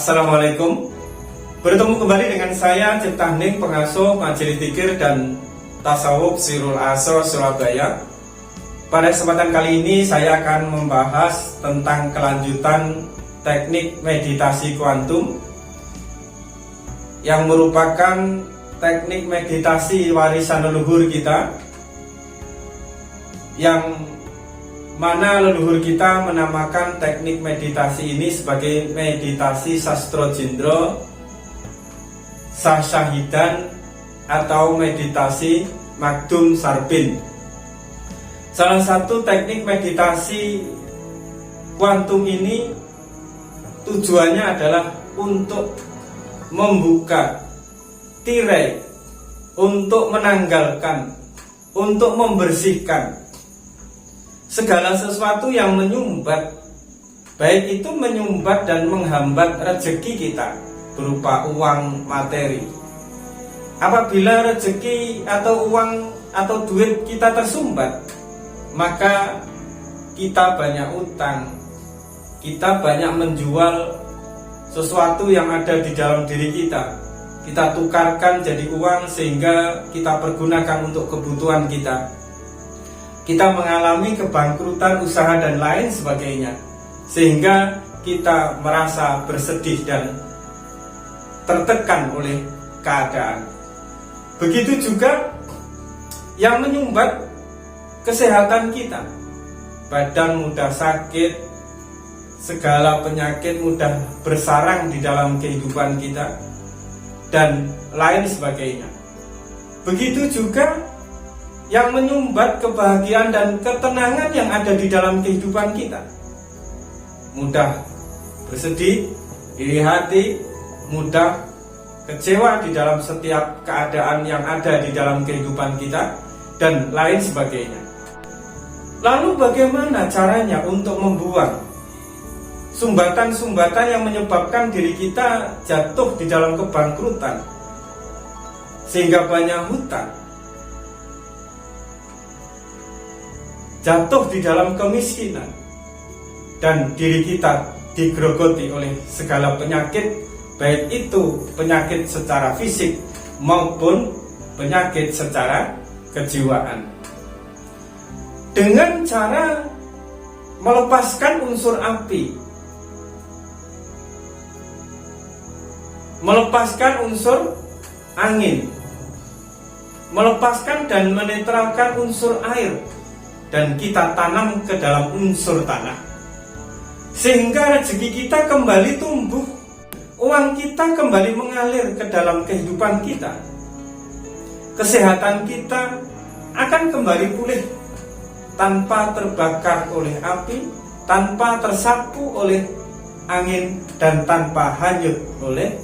Assalamualaikum. Bertemu kembali dengan saya Cipta Hening, pengasuh Majelis Dzikir dan Tasawuf Sirul Asrar Surabaya. Pada kesempatan kali ini saya akan membahas tentang kelanjutan teknik meditasi kuantum yang merupakan teknik meditasi warisan leluhur kita, yang mana leluhur kita menamakan teknik meditasi ini sebagai meditasi Sastro Jendro, Sasyahidan, atau meditasi Magdum Sarbin. Salah satu teknik meditasi kuantum ini tujuannya adalah untuk membuka tirai, untuk menanggalkan, untuk membersihkan segala sesuatu yang menyumbat, baik itu menyumbat dan menghambat rezeki kita berupa uang materi. Apabila rezeki atau uang atau duit kita tersumbat, maka kita banyak utang, kita banyak menjual sesuatu yang ada di dalam diri kita, kita tukarkan jadi uang sehingga kita pergunakan untuk kebutuhan kita. Kita mengalami kebangkrutan usaha dan lain sebagainya, sehingga kita merasa bersedih dan tertekan oleh keadaan. Begitu juga yang menyumbat kesehatan kita, badan mudah sakit, segala penyakit mudah bersarang di dalam kehidupan kita, dan lain sebagainya. Begitu juga yang menyumbat kebahagiaan dan ketenangan yang ada di dalam kehidupan kita. Mudah bersedih, iri hati, mudah kecewa di dalam setiap keadaan yang ada di dalam kehidupan kita, dan lain sebagainya. Lalu bagaimana caranya untuk membuang sumbatan-sumbatan yang menyebabkan diri kita jatuh di dalam kebangkrutan, sehingga banyak hutang, jatuh di dalam kemiskinan, dan diri kita digerogoti oleh segala penyakit, baik itu penyakit secara fisik maupun penyakit secara kejiwaan. Dengan cara melepaskan unsur api, melepaskan unsur angin, melepaskan dan menetralkan unsur air, dan kita tanam ke dalam unsur tanah, sehingga rezeki kita kembali tumbuh, uang kita kembali mengalir ke dalam kehidupan kita, kesehatan kita akan kembali pulih tanpa terbakar oleh api, tanpa tersapu oleh angin, dan tanpa hanyut oleh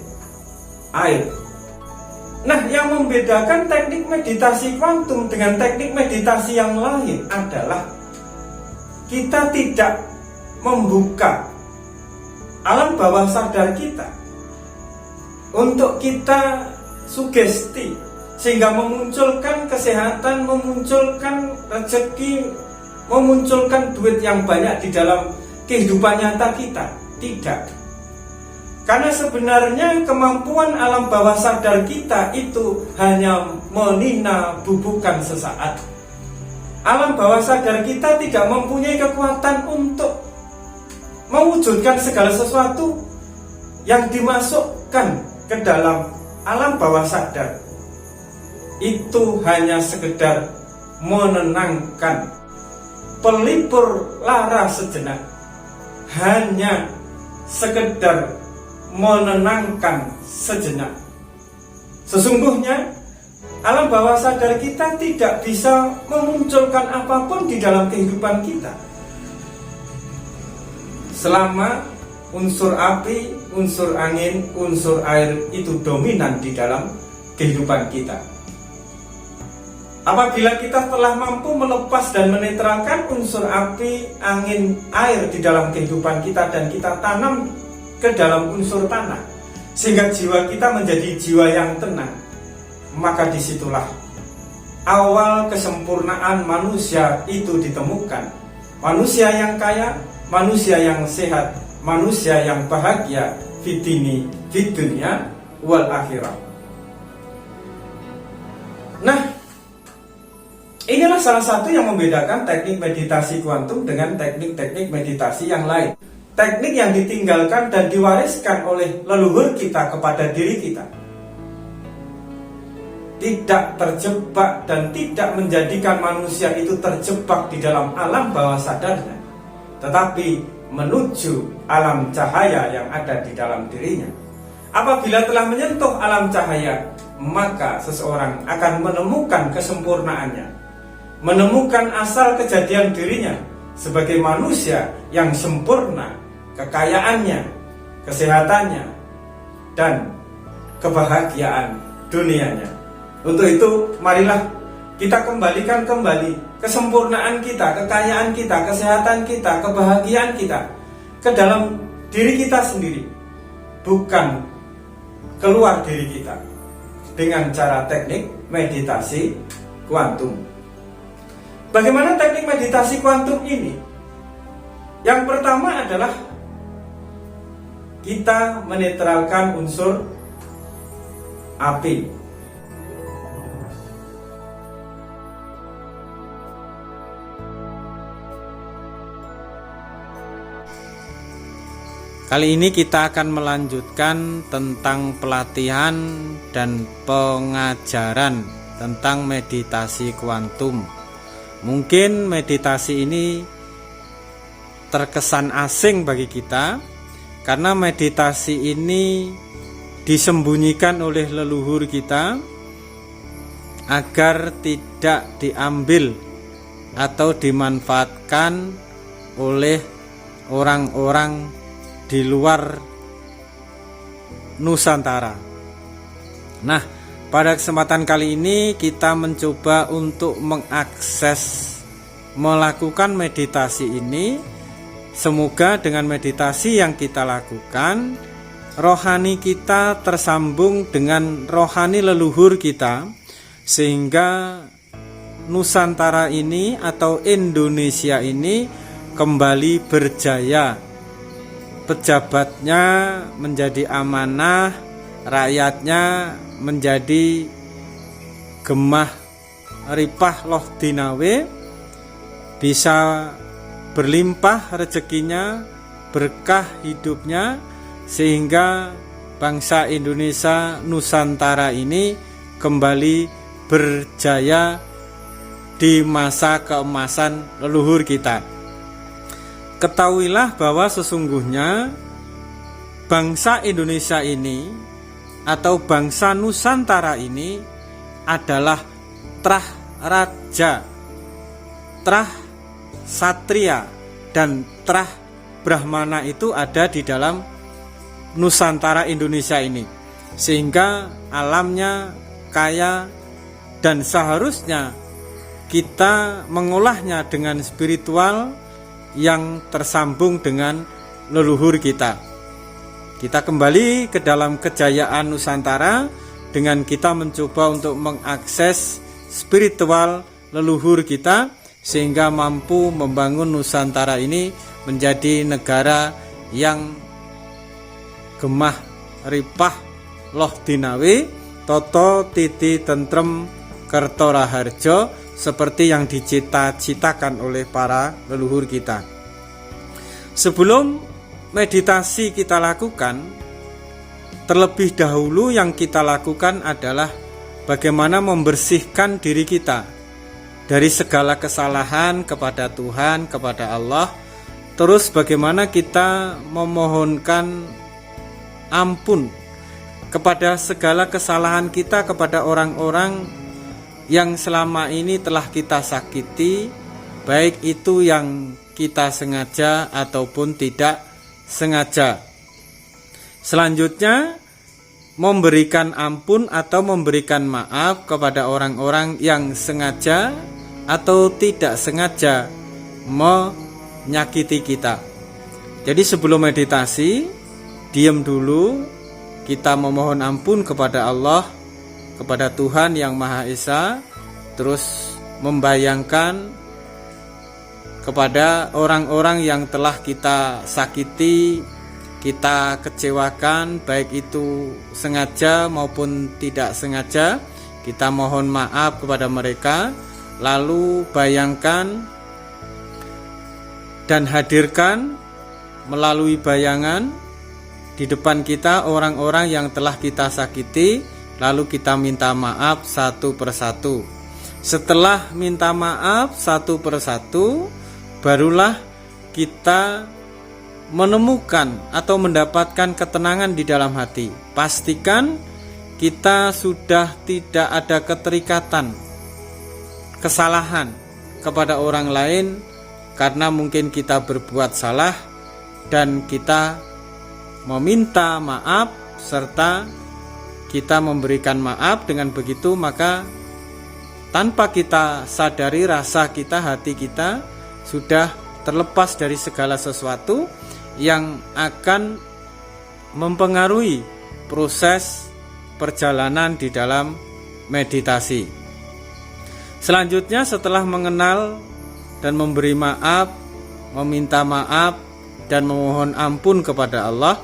air. Nah, yang membedakan teknik meditasi kuantum dengan teknik meditasi yang lain adalah kita tidak membuka alam bawah sadar kita untuk kita sugesti, sehingga memunculkan kesehatan, memunculkan rezeki, memunculkan duit yang banyak di dalam kehidupan nyata kita. Tidak. Karena sebenarnya kemampuan alam bawah sadar kita itu hanya menina bubukan sesaat. Alam bawah sadar kita tidak mempunyai kekuatan untuk mewujudkan segala sesuatu yang dimasukkan ke dalam alam bawah sadar. Itu hanya sekedar menenangkan, pelipur lara sejenak, hanya sekedar menenangkan sejenak. Sesungguhnya alam bawah sadar kita tidak bisa memunculkan apapun di dalam kehidupan kita selama unsur api, unsur angin, unsur air itu dominan di dalam kehidupan kita. Apabila kita telah mampu melepas dan menetralkan unsur api, angin, air di dalam kehidupan kita, dan kita tanam ke dalam unsur tanah, sehingga jiwa kita menjadi jiwa yang tenang, maka disitulah awal kesempurnaan manusia itu ditemukan. Manusia yang kaya, manusia yang sehat, manusia yang bahagia fid dunya wal akhirah. Nah, inilah salah satu yang membedakan teknik meditasi kuantum dengan teknik-teknik meditasi yang lain. Teknik yang ditinggalkan dan diwariskan oleh leluhur kita kepada diri kita, tidak terjebak dan tidak menjadikan manusia itu terjebak di dalam alam bawah sadarnya, tetapi menuju alam cahaya yang ada di dalam dirinya. Apabila telah menyentuh alam cahaya, maka seseorang akan menemukan kesempurnaannya, menemukan asal kejadian dirinya sebagai manusia yang sempurna, kekayaannya, kesehatannya, dan kebahagiaan dunianya. Untuk itu, marilah kita kembalikan kembali kesempurnaan kita, kekayaan kita, kesehatan kita, kebahagiaan kita ke dalam diri kita sendiri, bukan keluar diri kita, dengan cara teknik meditasi kuantum. Bagaimana teknik meditasi kuantum ini? Yang pertama adalah kita menetralkan unsur api. Kali ini kita akan melanjutkan tentang pelatihan dan pengajaran tentang meditasi kuantum. Mungkin meditasi ini terkesan asing bagi kita, karena meditasi ini disembunyikan oleh leluhur kita agar tidak diambil atau dimanfaatkan oleh orang-orang di luar Nusantara. Nah, pada kesempatan kali ini kita mencoba untuk mengakses, melakukan meditasi ini. Semoga dengan meditasi yang kita lakukan, rohani kita tersambung dengan rohani leluhur kita, sehingga Nusantara ini atau Indonesia ini kembali berjaya. Pejabatnya menjadi amanah, rakyatnya menjadi gemah ripah loh dinawe, bisa berlimpah rezekinya, berkah hidupnya, sehingga bangsa Indonesia Nusantara ini kembali berjaya di masa keemasan leluhur kita. Ketahuilah bahwa sesungguhnya bangsa Indonesia ini atau bangsa Nusantara ini adalah trah raja, trah satria, dan trah brahmana itu ada di dalam Nusantara Indonesia ini, sehingga alamnya kaya dan seharusnya kita mengolahnya dengan spiritual yang tersambung dengan leluhur kita. Kita kembali ke dalam kejayaan Nusantara dengan kita mencoba untuk mengakses spiritual leluhur kita, sehingga mampu membangun Nusantara ini menjadi negara yang gemah ripah loh dinawe, toto titi tentrem kerto raharjo, seperti yang dicita-citakan oleh para leluhur kita. Sebelum meditasi kita lakukan, terlebih dahulu yang kita lakukan adalah bagaimana membersihkan diri kita dari segala kesalahan kepada Tuhan, kepada Allah. Terus bagaimana kita memohonkan ampun kepada segala kesalahan kita kepada orang-orang yang selama ini telah kita sakiti, baik itu yang kita sengaja ataupun tidak sengaja. Selanjutnya, memberikan ampun atau memberikan maaf kepada orang-orang yang sengaja atau tidak sengaja menyakiti kita. Jadi sebelum meditasi, diam dulu, kita memohon ampun kepada Allah, kepada Tuhan yang Maha Esa, terus membayangkan kepada orang-orang yang telah kita sakiti, kita kecewakan, baik itu sengaja maupun tidak sengaja, kita mohon maaf kepada mereka. Lalu bayangkan dan hadirkan melalui bayangan di depan kita orang-orang yang telah kita sakiti, lalu kita minta maaf satu persatu. Setelah minta maaf satu persatu, barulah kita menemukan atau mendapatkan ketenangan di dalam hati. Pastikan kita sudah tidak ada keterikatan, kesalahan kepada orang lain karena mungkin kita berbuat salah, dan kita meminta maaf serta kita memberikan maaf. Dengan begitu maka tanpa kita sadari, rasa kita, hati kita sudah terlepas dari segala sesuatu yang akan mempengaruhi proses perjalanan di dalam meditasi. Selanjutnya, setelah mengenal dan memberi maaf, meminta maaf dan memohon ampun kepada Allah,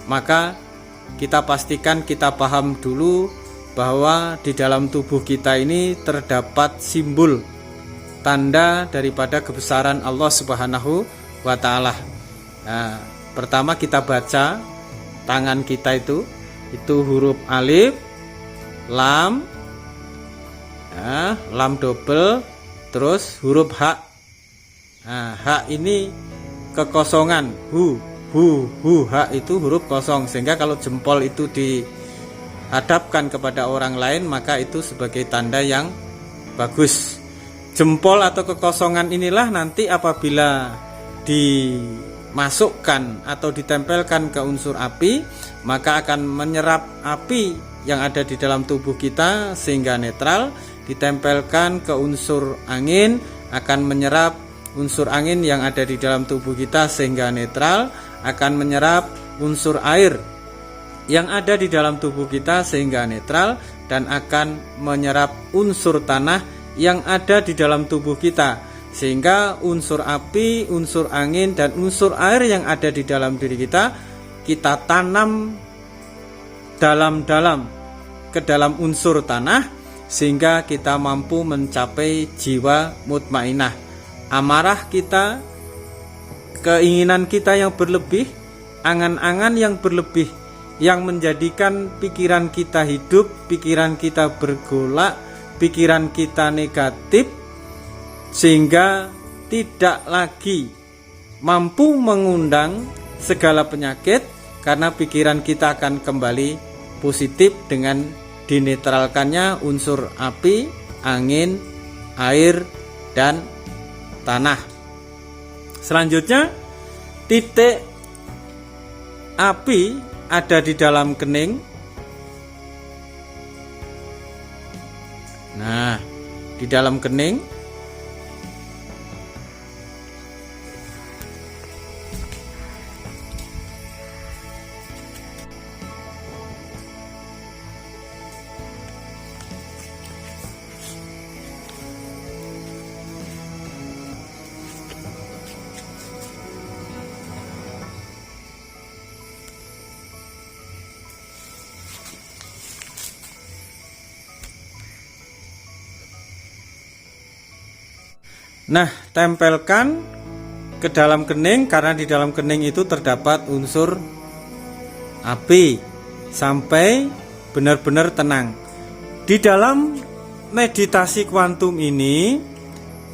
maka kita pastikan kita paham dulu bahwa di dalam tubuh kita ini terdapat simbol tanda daripada kebesaran Allah Subhanahu wa Ta'ala. Nah, pertama kita baca tangan kita itu huruf alif, lam, lam double, terus huruf ha. Nah, ha ini kekosongan, hu, ha itu huruf kosong, sehingga kalau jempol itu dihadapkan kepada orang lain maka itu sebagai tanda yang bagus. Jempol atau kekosongan inilah nanti apabila dimasukkan atau ditempelkan ke unsur api, maka akan menyerap api yang ada di dalam tubuh kita sehingga netral. Ditempelkan ke unsur angin, akan menyerap unsur angin yang ada di dalam tubuh kita sehingga netral. Akan menyerap unsur air yang ada di dalam tubuh kita sehingga netral, dan akan menyerap unsur tanah yang ada di dalam tubuh kita, sehingga unsur api, unsur angin, dan unsur air yang ada di dalam diri kita tanam dalam-dalam ke dalam unsur tanah, sehingga kita mampu mencapai jiwa mutmainah. Amarah kita, keinginan kita yang berlebih, angan-angan yang berlebih yang menjadikan pikiran kita hidup, pikiran kita bergolak, pikiran kita negatif, sehingga tidak lagi mampu mengundang segala penyakit, karena pikiran kita akan kembali positif dengan dinetralkannya unsur api, angin, air, dan tanah. Selanjutnya, titik api ada di dalam kening. Nah, di dalam kening tempelkan ke dalam kening, karena di dalam kening itu terdapat unsur api, sampai benar-benar tenang. Di dalam meditasi kuantum ini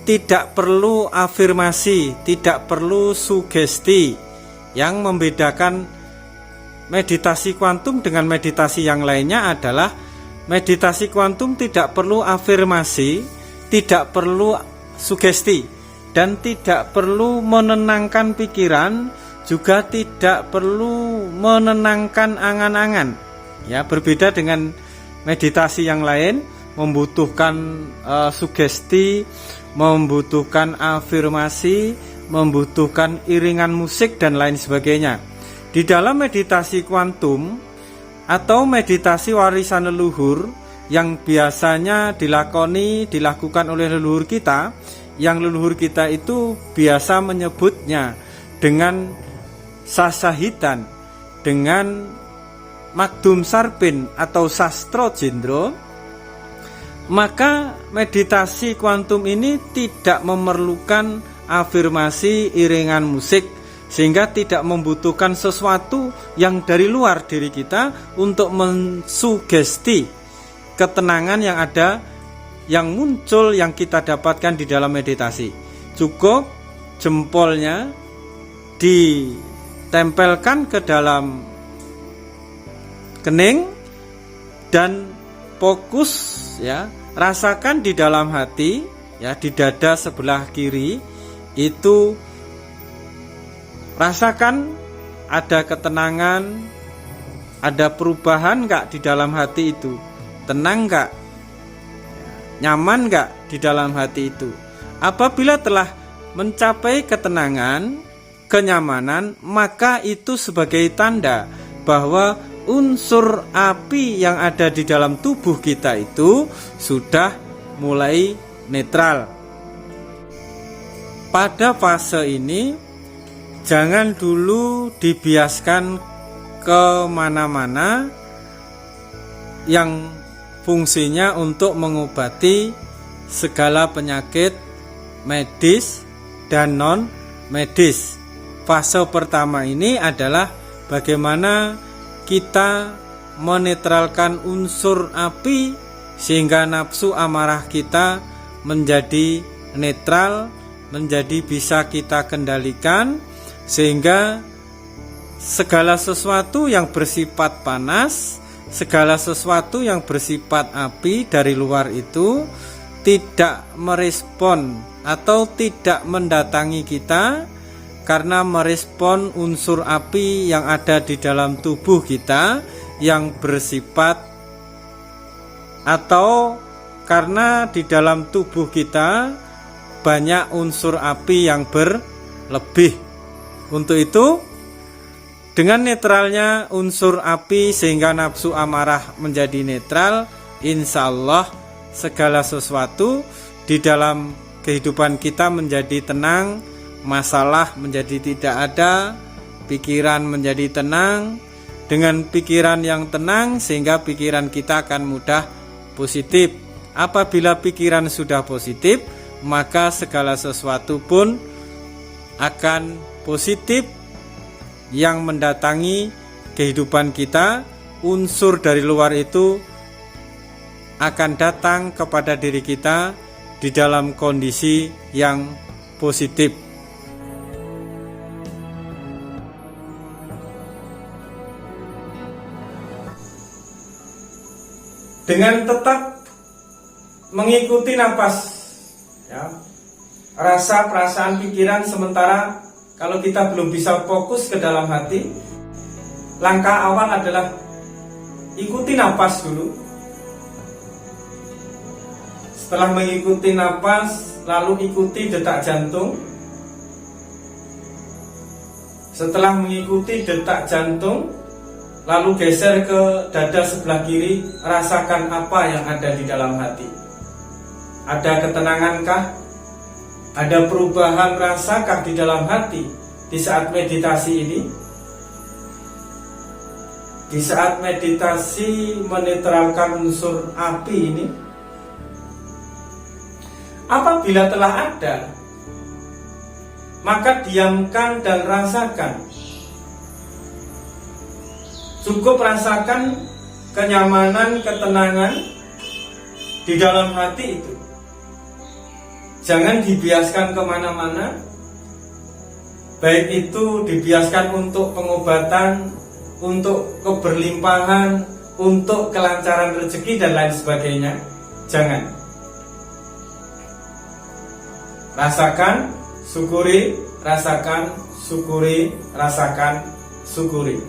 tidak perlu afirmasi, tidak perlu sugesti. Yang membedakan meditasi kuantum dengan meditasi yang lainnya adalah meditasi kuantum tidak perlu afirmasi, tidak perlu sugesti, dan tidak perlu menenangkan pikiran, juga tidak perlu menenangkan angan-angan. Ya, berbeda dengan meditasi yang lain, membutuhkan sugesti, membutuhkan afirmasi, membutuhkan iringan musik dan lain sebagainya. Di dalam meditasi kuantum atau meditasi warisan leluhur yang biasanya dilakukan oleh leluhur kita, yang leluhur kita itu biasa menyebutnya dengan sasahitan. dengan Magdum Sarpin atau Sastro Jendro, maka meditasi kuantum ini tidak memerlukan afirmasi iringan musik, sehingga tidak membutuhkan sesuatu yang dari luar diri kita untuk mensugesti ketenangan yang ada, yang muncul, yang kita dapatkan di dalam meditasi. Cukup jempolnya ditempelkan ke dalam kening dan fokus, ya, rasakan di dalam hati, ya, di dada sebelah kiri itu, rasakan ada ketenangan, ada perubahan enggak di dalam hati itu, tenang enggak, nyaman enggak di dalam hati itu. Apabila telah mencapai ketenangan, kenyamanan, maka itu sebagai tanda bahwa unsur api yang ada di dalam tubuh kita itu sudah mulai netral. Pada fase ini jangan dulu dibiaskan kemana-mana yang fungsinya untuk mengobati segala penyakit medis dan non medis. Fase pertama ini adalah bagaimana kita menetralkan unsur api sehingga nafsu amarah kita menjadi netral, menjadi bisa kita kendalikan, sehingga segala sesuatu yang bersifat panas, segala sesuatu yang bersifat api dari luar itu tidak merespon atau tidak mendatangi kita, karena merespon unsur api yang ada di dalam tubuh kita yang bersifat, atau karena di dalam tubuh kita banyak unsur api yang berlebih. Untuk itu, dengan netralnya unsur api sehingga nafsu amarah menjadi netral, insya Allah segala sesuatu di dalam kehidupan kita menjadi tenang, masalah menjadi tidak ada, pikiran menjadi tenang. Dengan pikiran yang tenang sehingga pikiran kita akan mudah positif. Apabila pikiran sudah positif, maka segala sesuatu pun akan positif yang mendatangi kehidupan kita. Unsur dari luar itu akan datang kepada diri kita di dalam kondisi yang positif. Dengan tetap mengikuti napas, ya, rasa, perasaan, pikiran, sementara kalau kita belum bisa fokus ke dalam hati, langkah awal adalah ikuti napas dulu. Setelah mengikuti napas, lalu ikuti detak jantung. Setelah mengikuti detak jantung, lalu geser ke dada sebelah kiri, rasakan apa yang ada di dalam hati. Ada ketenangankah? Ada perubahan rasakah di dalam hati di saat meditasi ini? Di saat meditasi menetralkan unsur api ini, apabila telah ada, maka diamkan dan rasakan. Cukup rasakan kenyamanan, ketenangan di dalam hati itu. Jangan dibiaskan kemana-mana, baik itu dibiaskan untuk pengobatan, untuk keberlimpahan, untuk kelancaran rezeki dan lain sebagainya. Jangan. Rasakan, syukuri, rasakan, syukuri, rasakan, syukuri.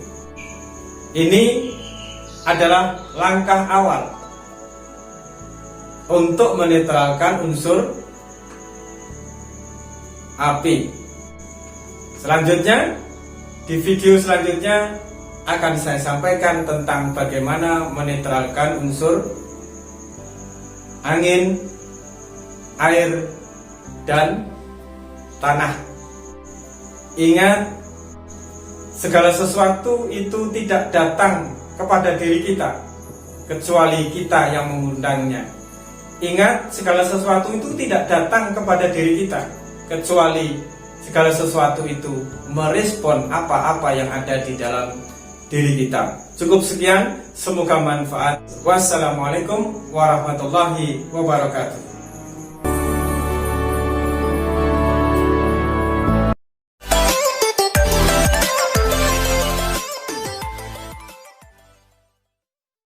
Ini adalah langkah awal untuk menetralkan unsur api. Selanjutnya, di video selanjutnya akan saya sampaikan tentang bagaimana menetralkan unsur angin, air, dan tanah. Ingat, segala sesuatu itu tidak datang kepada diri kita kecuali kita yang mengundangnya. Ingat, segala sesuatu itu tidak datang kepada diri kita kecuali segala sesuatu itu merespon apa-apa yang ada di dalam diri kita. Cukup sekian, semoga manfaat. Wassalamualaikum warahmatullahi wabarakatuh.